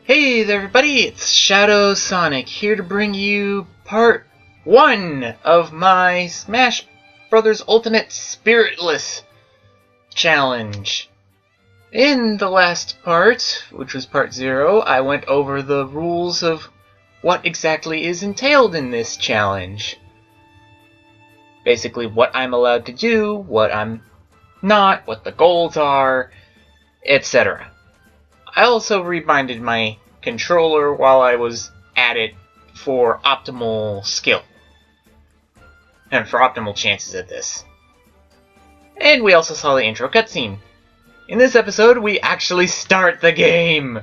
Hey there everybody, it's Shadow Sonic here to bring you part 1 of my Smash Bros. Ultimate Spiritless challenge. In the last part, which was part 0, I went over the rules of what exactly is entailed in this challenge. Basically what I'm allowed to do, what I'm not, what the goals are, etc. I also reminded my controller while I was at it for optimal skill. And for optimal chances at this. And we also saw the intro cutscene. In this episode, we actually start the game!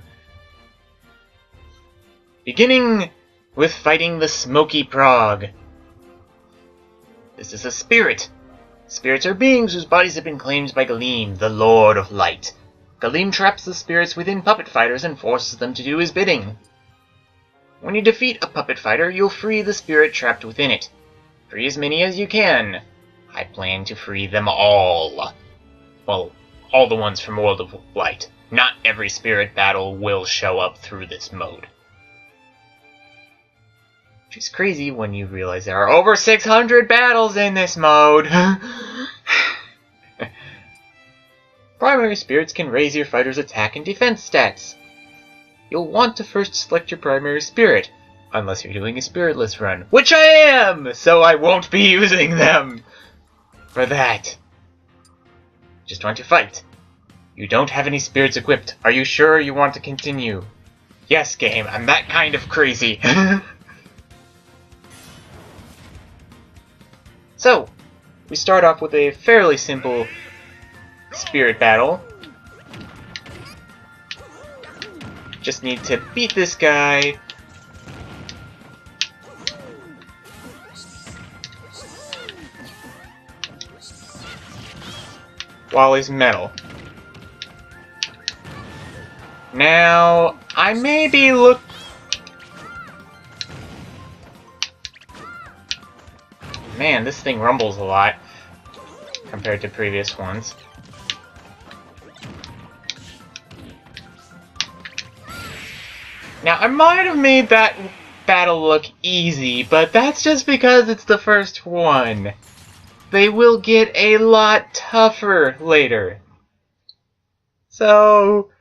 Beginning with fighting the Smoky Prog. This is a spirit. Spirits are beings whose bodies have been claimed by Galeem, the Lord of Light. Galeem traps the spirits within puppet fighters and forces them to do his bidding. When you defeat a puppet fighter, you'll free the spirit trapped within it. Free as many as you can. I plan to free them all. Well, all the ones from World of Light. Not every spirit battle will show up through this mode. Which is crazy when you realize there are over 600 battles in this mode. Primary spirits can raise your fighter's attack and defense stats. You'll want to first select your primary spirit, unless you're doing a spiritless run, which I am, so I won't be using them for that. Just want to fight. You don't have any spirits equipped. Are you sure you want to continue? Yes, game, I'm that kind of crazy. So, we start off with a fairly simple spirit battle. Just need to beat this guy. While he's metal. Now, I maybe look... Man, this thing rumbles a lot compared to previous ones. Now, I might have made that battle look easy, but that's just because it's the first one. They will get a lot tougher later. So,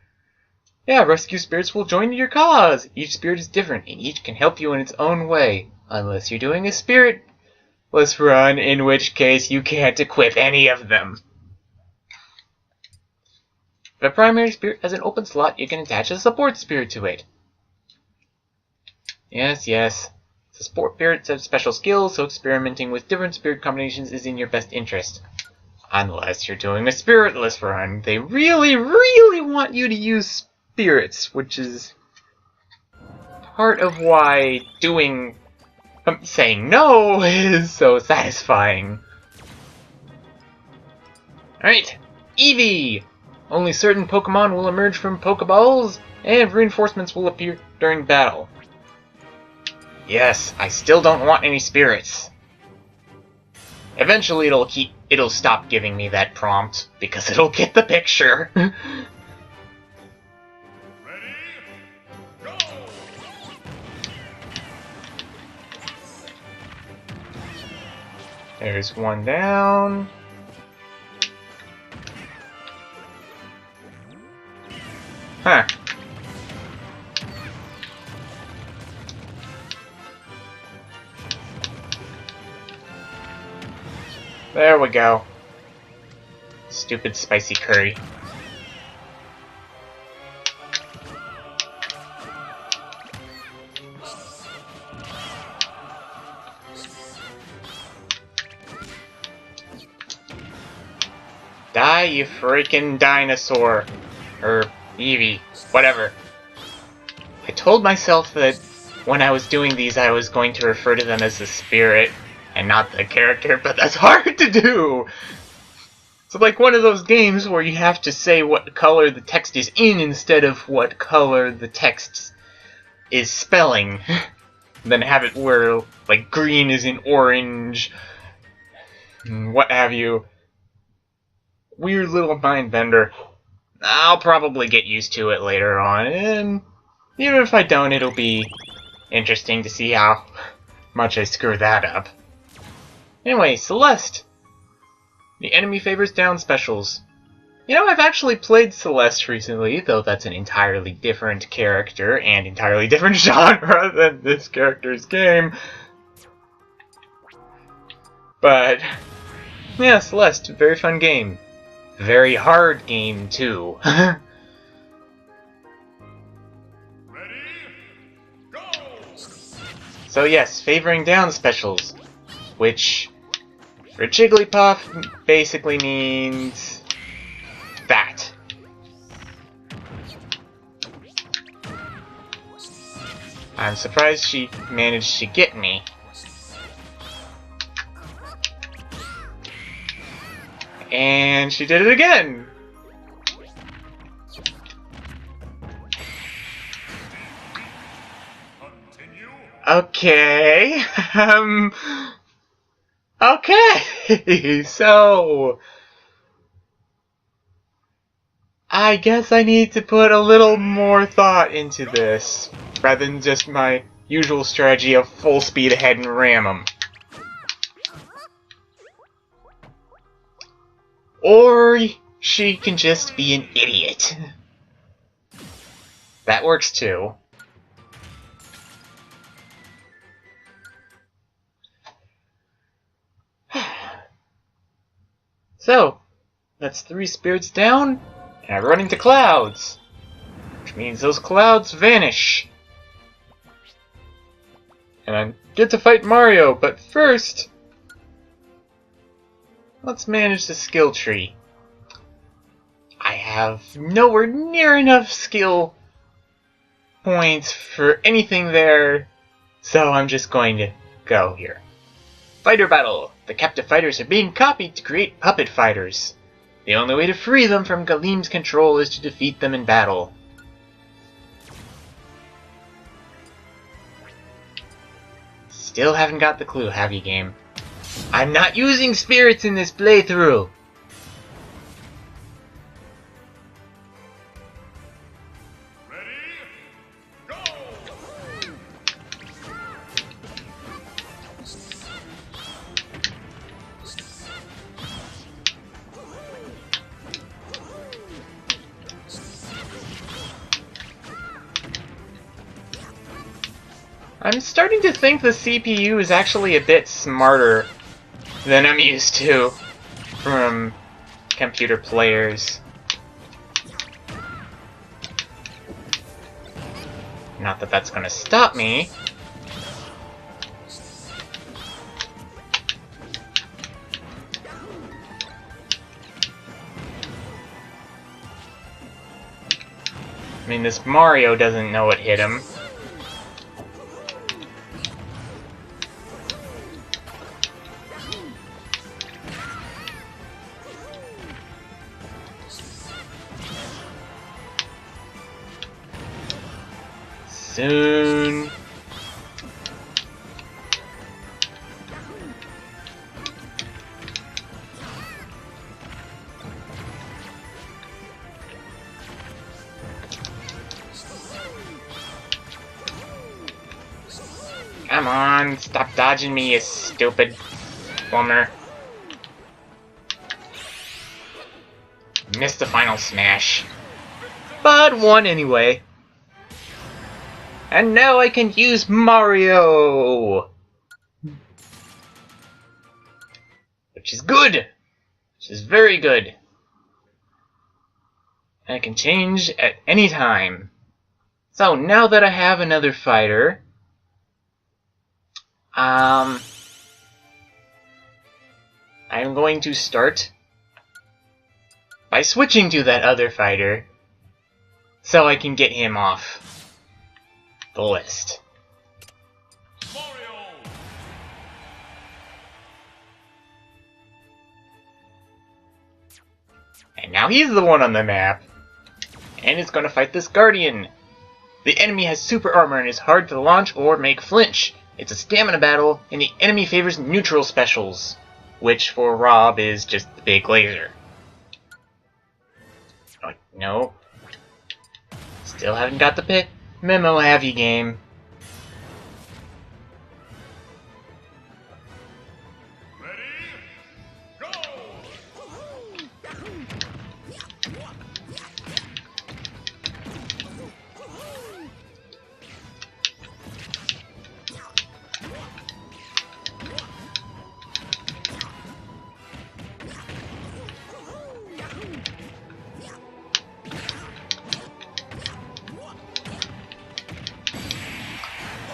yeah, rescue spirits will join your cause. Each spirit is different, and each can help you in its own way. Unless you're doing a spiritless run, in which case you can't equip any of them. If a primary spirit has an open slot, you can attach a support spirit to it. Yes, yes. The support spirits have special skills, so experimenting with different spirit combinations is in your best interest. Unless you're doing a spiritless run. They really, really want you to use spirits, which is part of why saying no is so satisfying. Alright, Eevee! Only certain Pokemon will emerge from Pokeballs, and reinforcements will appear during battle. Yes, I still don't want any spirits. Eventually it'll stop giving me that prompt, because it'll get the picture. Ready? Go! There's one down. Huh. There we go. Stupid spicy curry. Die, you freaking dinosaur. Or Eevee. Whatever. I told myself that when I was doing these I was going to refer to them as the spirit and not the character, but that's hard to do! It's like one of those games where you have to say what color the text is in instead of what color the text is spelling. Then have it where, like, green is in orange, and what have you. Weird little mind bender. I'll probably get used to it later on, and Even if I don't, it'll be interesting to see how much I screw that up. Anyway, Celeste! The enemy favors down specials. You know, I've actually played Celeste recently, though that's an entirely different character and entirely different genre than this character's game. But, yeah, Celeste, very fun game. Very hard game, too. Ready? Go! So yes, favoring down specials, which for Jigglypuff basically means that. I'm surprised she managed to get me. And she did it again! Continue. Okay, okay, so I guess I need to put a little more thought into this, rather than just my usual strategy of full speed ahead and ram 'em. Or she can just be an idiot. That works too. So, that's 3 spirits down, and I run into clouds. Which means those clouds vanish. And I get to fight Mario, but first, let's manage the skill tree. I have nowhere near enough skill points for anything there, so I'm just going to go here. Fighter battle! The captive fighters are being copied to create puppet fighters. The only way to free them from Galim's control is to defeat them in battle. Still haven't got the clue, have you, game? I'm not using spirits in this playthrough! Ready? Go! I'm starting to think the CPU is actually a bit smarter than I'm used to from computer players. Not that that's gonna stop me. I mean, this Mario doesn't know what hit him. Soon. Come on, stop dodging me, you stupid plumber. Missed the final smash. But won anyway. And now I can use Mario! Which is good! Which is very good. I can change at any time. So now that I have another fighter, I'm going to start by switching to that other fighter so I can get him off the list. Mario! And now he's the one on the map. And is going to fight this Guardian. The enemy has super armor and is hard to launch or make flinch. It's a stamina battle, and the enemy favors neutral specials, which for R.O.B is just the big laser. Oh, no. Still haven't got the Memo heavy game. Ready? Go!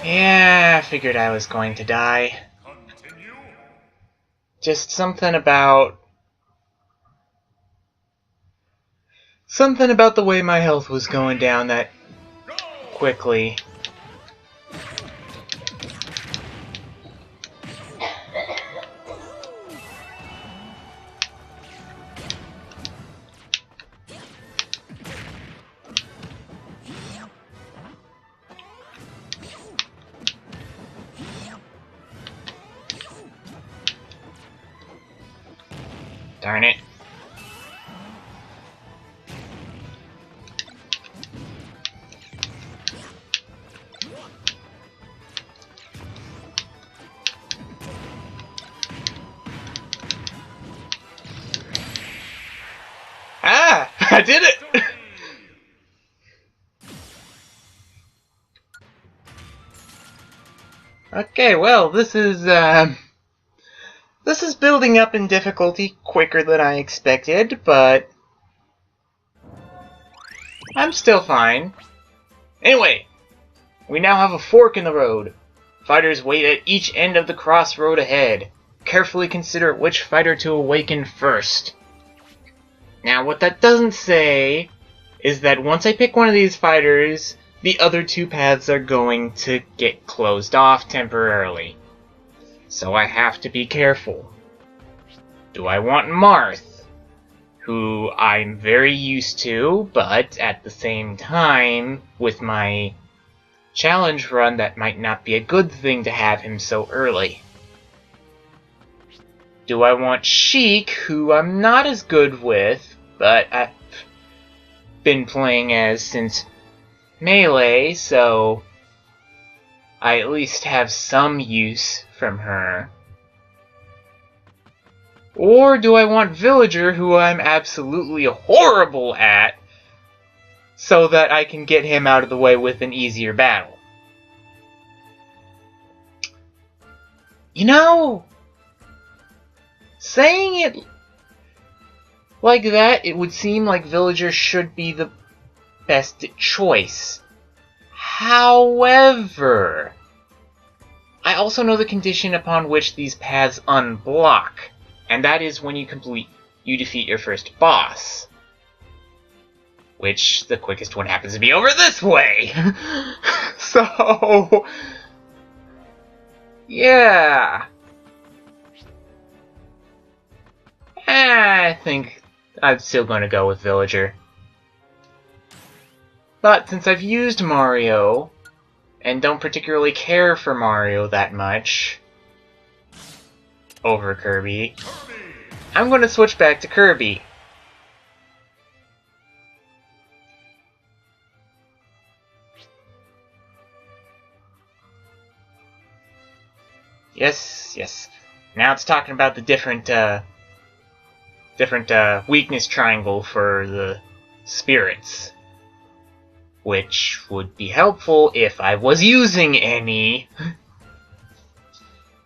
Yeah, I figured I was going to die. Continue. Just something about the way my health was going down that Go! quickly. Darn it. Ah! I did it! Okay, well, this is building up in difficulty quicker than I expected, but I'm still fine. Anyway, we now have a fork in the road. Fighters wait at each end of the crossroad ahead. Carefully consider which fighter to awaken first. Now, what that doesn't say is that once I pick one of these fighters, the other two paths are going to get closed off temporarily. So I have to be careful. Do I want Marth, who I'm very used to, but at the same time, with my challenge run, that might not be a good thing to have him so early. Do I want Sheik, who I'm not as good with, but I've been playing as since Melee, so I at least have some use from her. Or do I want Villager, who I'm absolutely horrible at, so that I can get him out of the way with an easier battle? You know, saying it like that, it would seem like Villager should be the best choice. However, I also know the condition upon which these paths unblock, and that is when you defeat your first boss. Which, the quickest one happens to be over this way! So, yeah. I think I'm still going to go with Villager. But since I've used Mario, and don't particularly care for Mario that much over Kirby, I'm going to switch back to Kirby. Yes, yes. Now it's talking about the different weakness triangle for the spirits, which would be helpful if I was using any.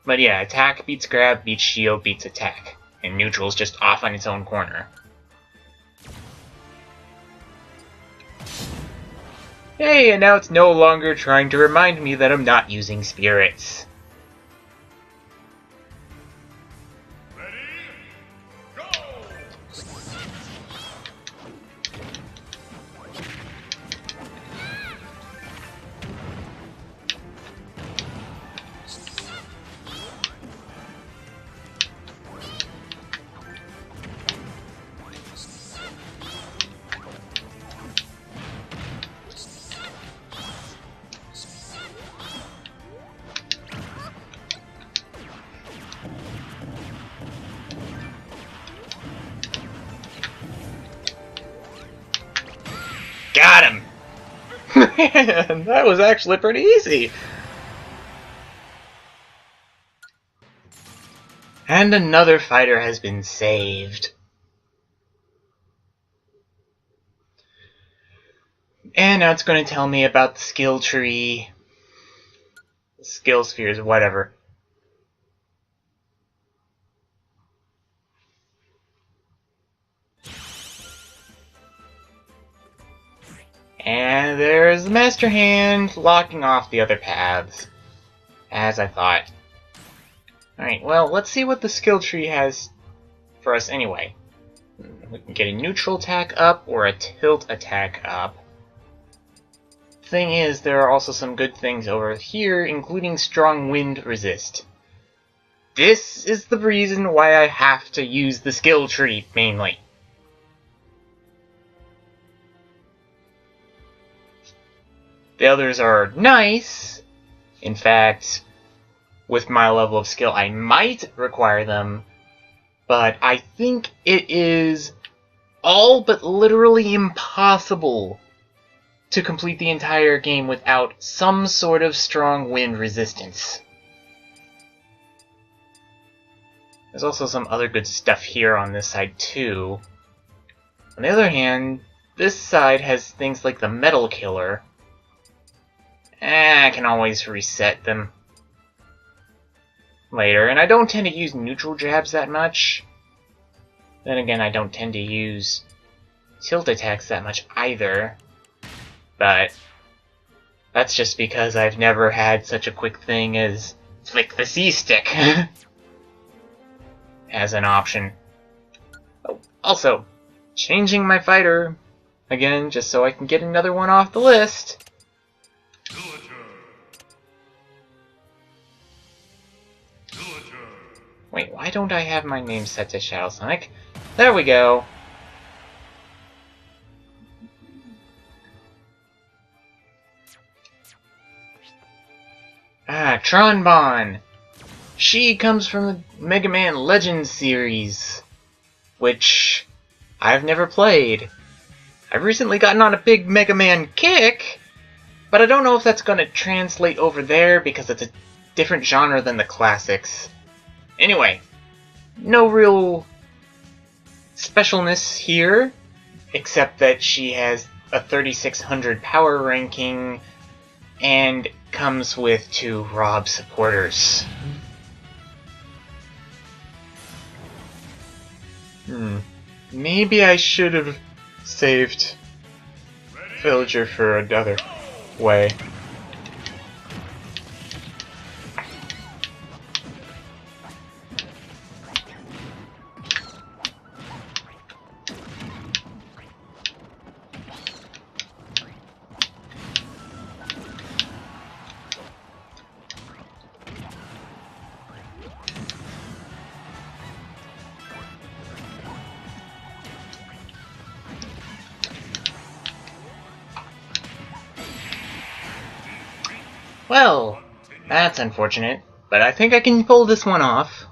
But yeah, attack beats grab beats shield beats attack, and neutral's just off on its own corner. Hey, and now it's no longer trying to remind me that I'm not using spirits. Man, that was actually pretty easy. And another fighter has been saved. And now it's going to tell me about the skill tree, skill spheres, whatever. And there's the Master Hand locking off the other paths, as I thought. Alright, well, let's see what the skill tree has for us anyway. We can get a neutral attack up or a tilt attack up. Thing is, there are also some good things over here, including strong wind resist. This is the reason why I have to use the skill tree, mainly. The others are nice. In fact, with my level of skill, I might require them, but I think it is all but literally impossible to complete the entire game without some sort of strong wind resistance. There's also some other good stuff here on this side too. On the other hand, this side has things like the Metal Killer. I can always reset them later, and I don't tend to use neutral jabs that much. Then again, I don't tend to use tilt attacks that much either. But that's just because I've never had such a quick thing as flick the C-stick as an option. Oh, also, changing my fighter again just so I can get another one off the list. Wait, why don't I have my name set to Shadow Sonic? There we go. Tronbon. She comes from the Mega Man Legends series, which I've never played. I've recently gotten on a big Mega Man kick, but I don't know if that's going to translate over there because it's a different genre than the classics. Anyway, no real specialness here, except that she has a 3600 power ranking and comes with 2 R.O.B supporters. Maybe I should have saved Villager for another way. Well, that's unfortunate, but I think I can pull this one off.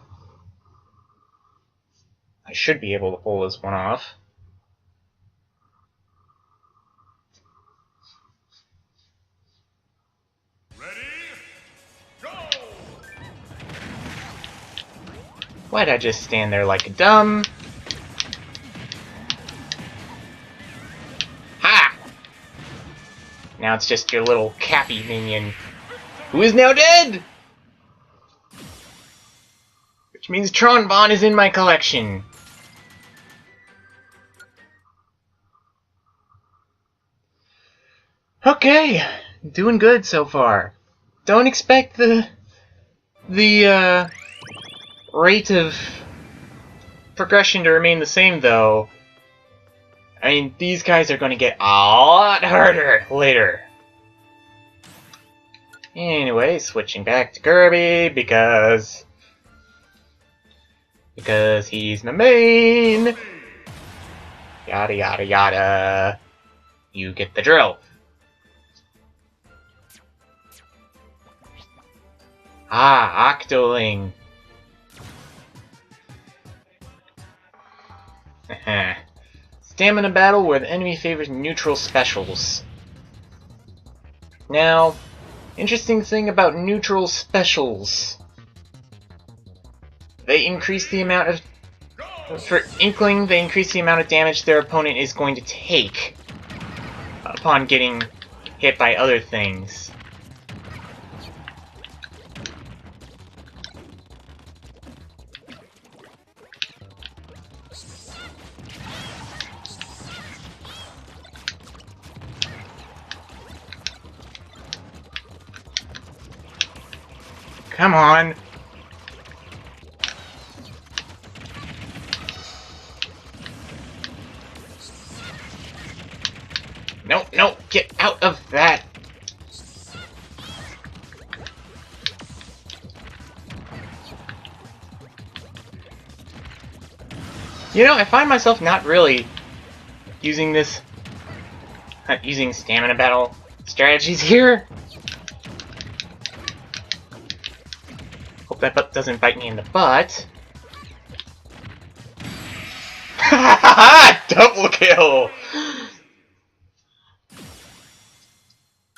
I should be able to pull this one off. Ready? Go! Why'd I just stand there like a dumb? Ha! Now it's just your little Cappy minion, who is now dead! Which means Tronbon is in my collection. Okay, doing good so far. Don't expect the rate of progression to remain the same, though. I mean, these guys are going to get a lot harder later. Anyway, switching back to Kirby because he's my main. Yada yada yada. You get the drill. Octoling. Stamina battle where the enemy favors neutral specials. Now, interesting thing about neutral specials. They increase the amount of... For Inkling, they increase the amount of damage their opponent is going to take upon getting hit by other things. Come on! No, no, get out of that! You know, I find myself not really using using stamina battle strategies here. Hope that butt doesn't bite me in the butt. Double kill!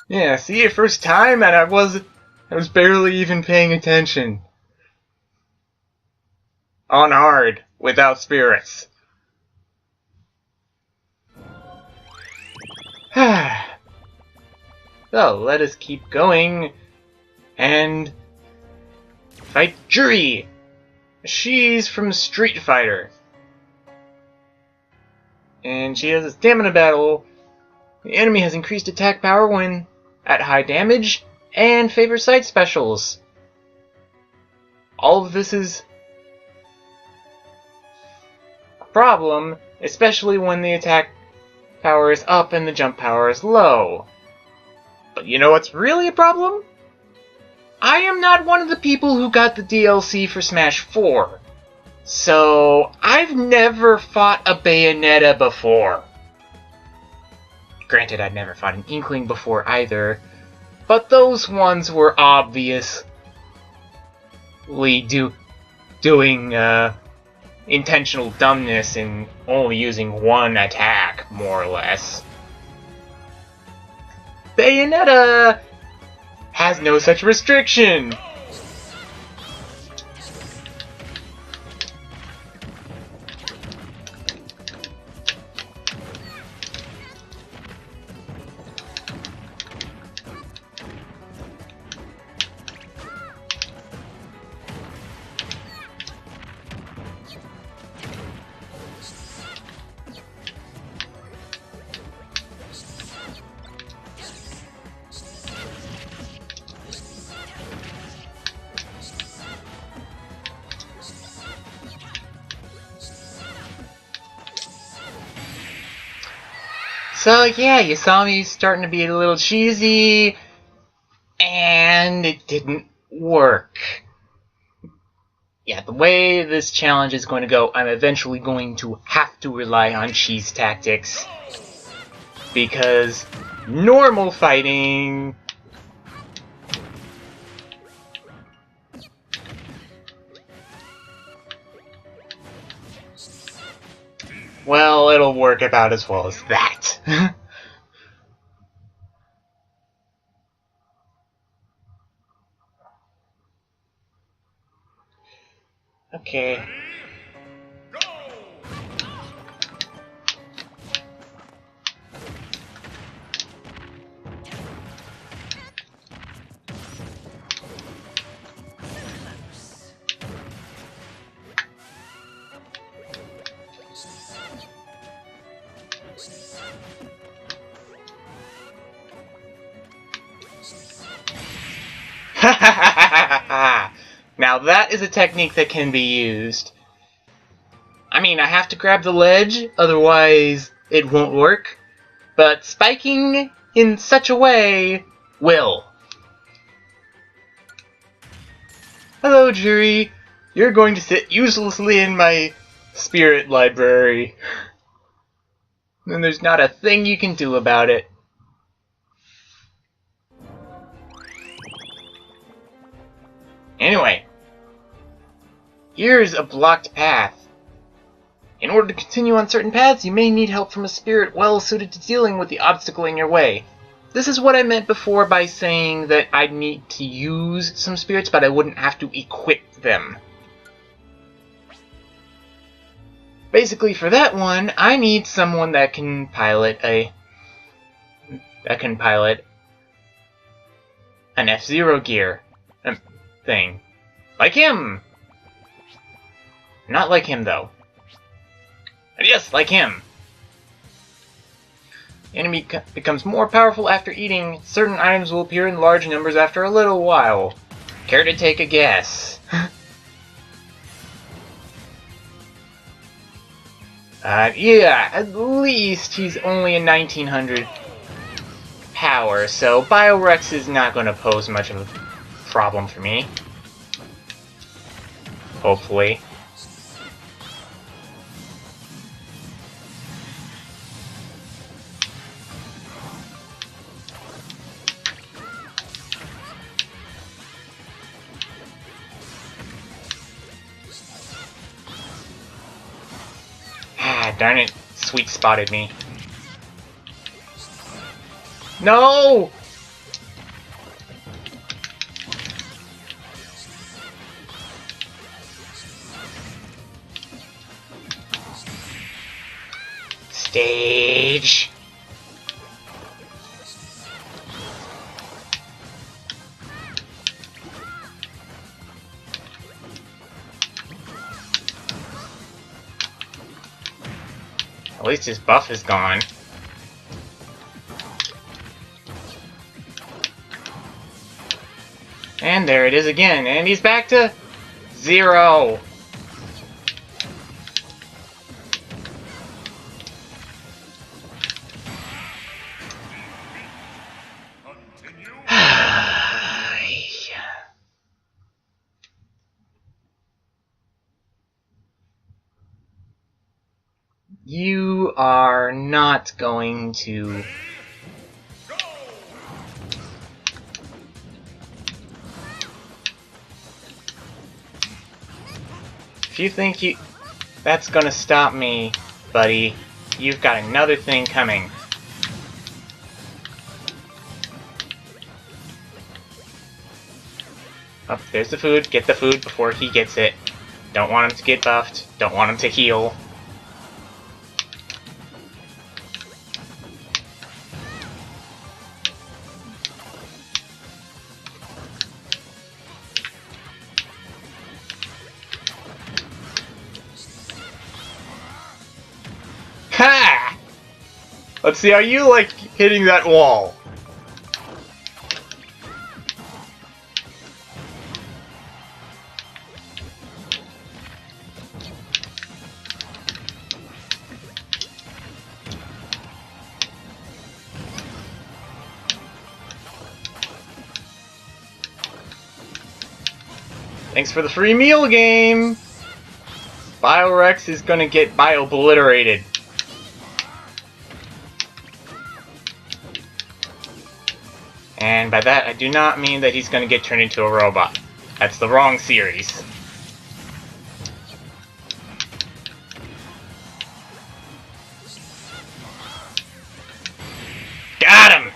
Yeah, see it first time and I was barely even paying attention. On hard, without spirits. So, let us keep going and fight Jury. She's from Street Fighter. And she has a stamina battle. The enemy has increased attack power when at high damage, and favor side specials. All of this is a problem, especially when the attack power is up and the jump power is low. But you know what's really a problem? I am not one of the people who got the DLC for Smash 4. So, I've never fought a Bayonetta before. Granted, I'd never fought an Inkling before either, but those ones were obviously doing intentional dumbness in only using one attack, more or less. Bayonetta has no such restriction! So yeah, you saw me starting to be a little cheesy, and it didn't work. Yeah, the way this challenge is going to go, I'm eventually going to have to rely on cheese tactics. Because normal fighting... well, it'll work about as well as that. Okay. Now that is a technique that can be used. I mean, I have to grab the ledge, otherwise it won't work. But spiking in such a way will. Hello, Jury. You're going to sit uselessly in my spirit library. And there's not a thing you can do about it. Anyway, here's a blocked path. In order to continue on certain paths, you may need help from a spirit well suited to dealing with the obstacle in your way. this is what I meant before by saying that I'd need to use some spirits, but I wouldn't have to equip them. Basically, for that one, I need someone that can pilot an F-Zero gear thing. Like him! Not like him, though. Yes, like him! The enemy becomes more powerful after eating. Certain items will appear in large numbers after a little while. Care to take a guess? Yeah, at least he's only a 1900 power, so Biorex is not going to pose much of a problem for me. Hopefully. Ah, darn it. Sweet spotted me. No! Stage. At least his buff is gone. And there it is again, and he's back to 0. You are not going to... If you think that's gonna stop me, buddy, you've got another thing coming. Oh, there's the food. Get the food before he gets it. Don't want him to get buffed. Don't want him to heal. Ha! Let's see how you like hitting that wall. Thanks for the free meal game! Biorex is gonna get bio-obliterated. And by that, I do not mean that he's gonna get turned into a robot. That's the wrong series. Got him!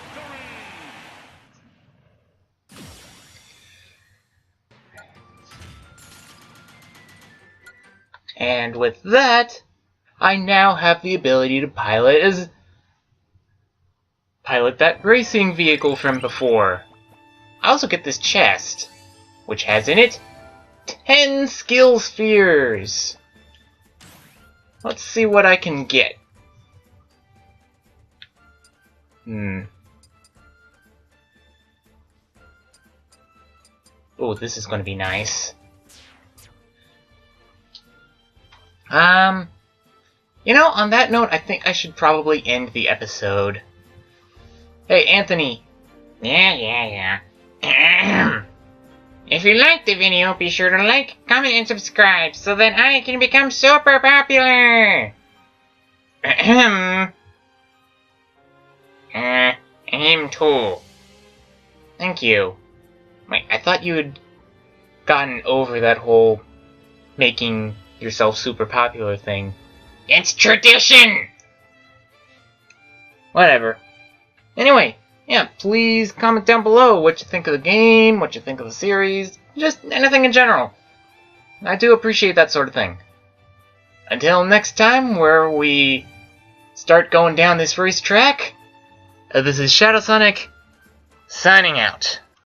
And with that, I now have the ability to pilot that racing vehicle from before. I also get this chest, which has in it 10 skill spheres. Let's see what I can get. Oh, this is going to be nice. You know, on that note, I think I should probably end the episode. Hey, Anthony. Yeah. If you liked the video, be sure to like, comment, and subscribe so that I can become super popular. Him too. Thank you. Wait, I thought you had gotten over that whole making yourself super popular thing. It's tradition! Whatever. Anyway, yeah, please comment down below what you think of the game, what you think of the series, just anything in general. I do appreciate that sort of thing. Until next time, where we start going down this racetrack, this is Shadow Sonic, signing out.